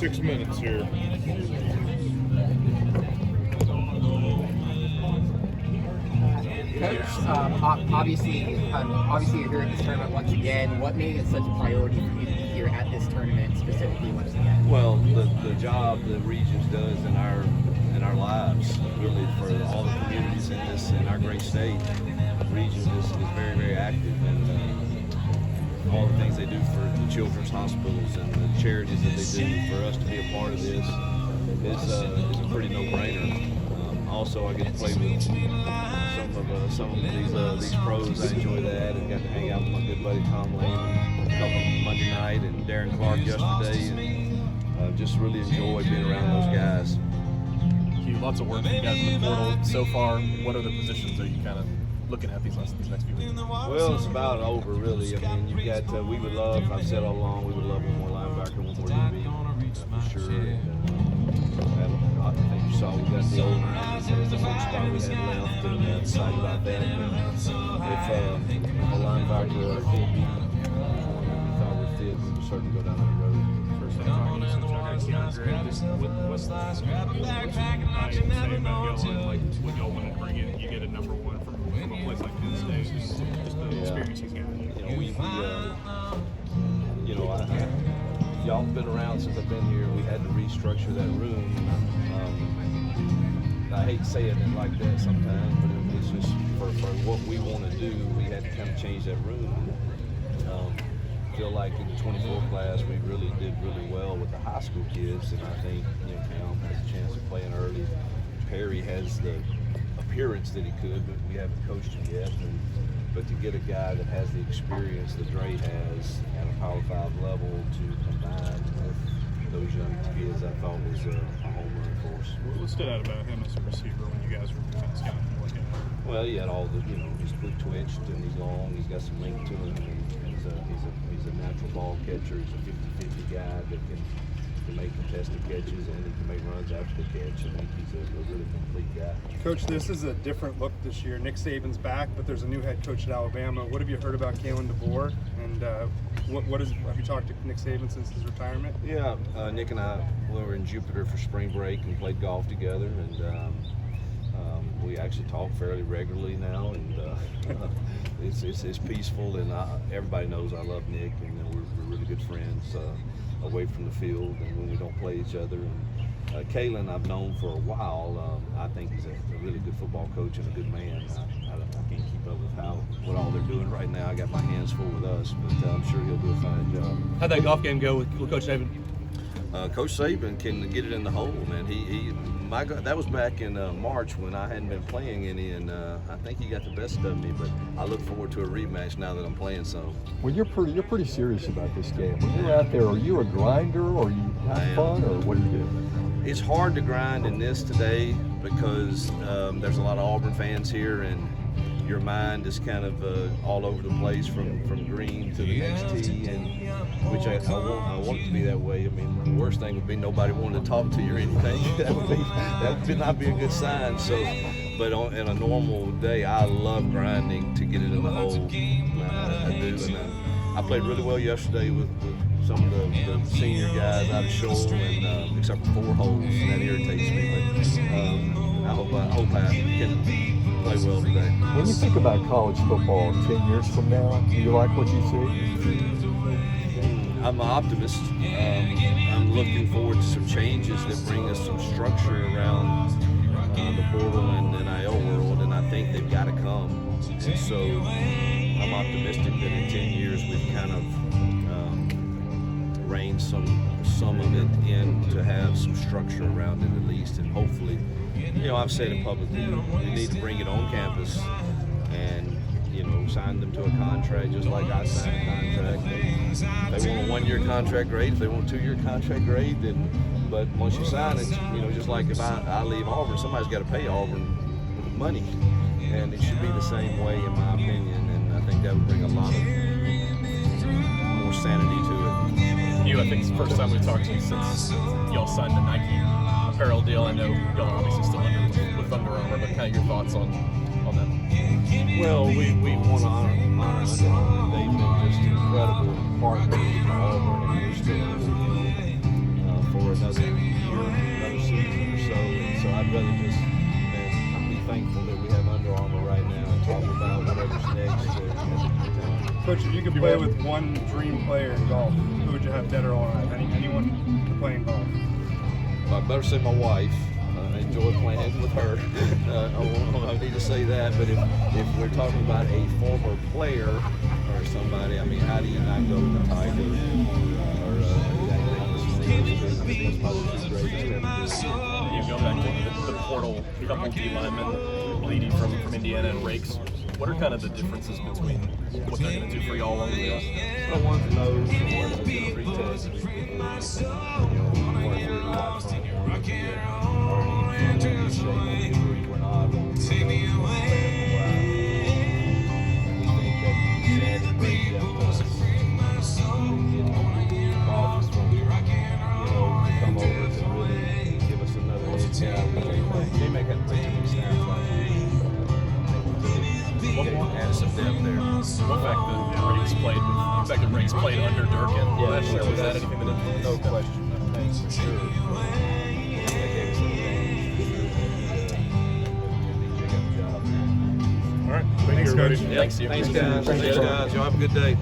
6 minutes here. Coach, obviously you're here at this tournament once again. What made it such a priority for you to be here at this tournament specifically once again? Well, the job the Regions does in our lives, really, for all the communities in our great state. Regions is very, very active, and all the things they do for the children's hospitals and the charities that they do, for us to be a part of this is a pretty no-brainer. Also, I get to play with some of these pros. I enjoy that, and got to hang out with my good buddy Tom Lane a couple Monday night, and Darren Clark yesterday, and just really enjoy being around those guys. Hugh, lots of work for you guys in the portal so far. What other positions are you kind of looking at these next few weeks? Well, it's about over, really. I mean, you got we would love. I've said all along, we would love one more linebacker, one more DB, for sure. I think you saw we got the old the one spot we had left, and excited about that. But if a linebacker could be one that we thought would fit, we would certainly go down that road. What's the say about y'all, like what y'all want to bring in? You get a number one from a place like Penn State, just the experience he's got. Y'all have been around since I've been here. We had to restructure that room. I hate saying it like that sometimes, but it's just for what we want to do, we had to kind of change that room. Feel like in the 24 class, we really did really well with the high school kids, and I think Cam has a chance of playing early. Perry has the appearance that he could, but we haven't coached him yet. But to get a guy that has the experience that Dre has at a Power 5 level to combine with those young kids, I thought was a home run for us. What stood out about him as a receiver when you guys were kind of scouting him? Well, he had all the, he's quick twitched and he's long. He's got some length to him, and he's a natural ball catcher. He's a 50-50 guy that can make contested catches, and he can make runs after the catch. I think he's a really complete guy. Coach, this is a different look this year. Nick Saban's back, but there's a new head coach at Alabama. What have you heard about Kalen DeBoer? And have you talked to Nick Saban since his retirement? Yeah, Nick and I were in Jupiter for spring break and played golf together, and we actually talk fairly regularly now, and it's peaceful, and everybody knows I love Nick, and we're really good friends away from the field and when we don't play each other. And Kalen I've known for a while. I think he's a really good football coach and a good man. I can't keep up with what all they're doing right now. I got my hands full with us, but I'm sure he'll do a fine job. How'd that golf game go with Coach Saban? Coach Saban can get it in the hole, man. That was back in March when I hadn't been playing any, and I think he got the best of me. But I look forward to a rematch now that I'm playing some. Well, you're pretty serious about this game. When you're out there, are you a grinder, or you have fun, or what do you do? It's hard to grind in this today because there's a lot of Auburn fans here, and your mind is kind of all over the place from green to the next tee, and which I want it to be that way. I mean, the worst thing would be nobody wanting to talk to you or anything. that would not be a good sign. So, but in a normal day, I love grinding to get it in the hole. I do, and I played really well yesterday with some of the senior guys out of Shoal, and except for 4 holes, and that irritates me. But I hope I can play well today. When you think about college football 10 years from now, do you like what you see? I'm an optimist. I'm looking forward to some changes that bring us some structure around the portal and NIL world, and I think they've got to come. And so I'm optimistic that in 10 years we've kind of reined some of it in to have some structure around it at least, and hopefully, I've said it publicly, we need to bring it on campus and sign them to a contract just like I signed a contract. If they want a 1-year contract, great. If they want a 2-year contract, great. But once you sign it, just like if I leave Auburn, somebody's got to pay Auburn money, and it should be the same way in my opinion. And I think that would bring a lot of more sanity to it. Hugh, I think it's the first time we've talked to you since y'all signed the Nike apparel deal. I know y'all are obviously still with Under Armour, but kind of your thoughts on that. Well, we want to honor Under Armour. They've been just incredible partners with Auburn, and we're still for for another year, another season or so. And so I'd rather just be thankful that we have Under Armour right now and talk about whatever's next. Coach, if you could play with one dream player in golf, who would you have dead or alive? Anyone to play in golf? I better say my wife. I enjoy playing with her. I need to say that. But if we're talking about a former player or somebody, I mean, how do you not go with the Tiger or that's probably the two greatest ever. You go back to the portal, couple D linemen, Bleedy from Indiana and Rakes. What are kind of the differences between what they're going to do for y'all along the way? Well, one's nose, one's going to retest. The fact that Rakes played under Durkin last year, was that anything that influenced? No question. Thanks for sure. All right. Thanks, Coach. Thanks, Thanks, guys. Y'all have a good day.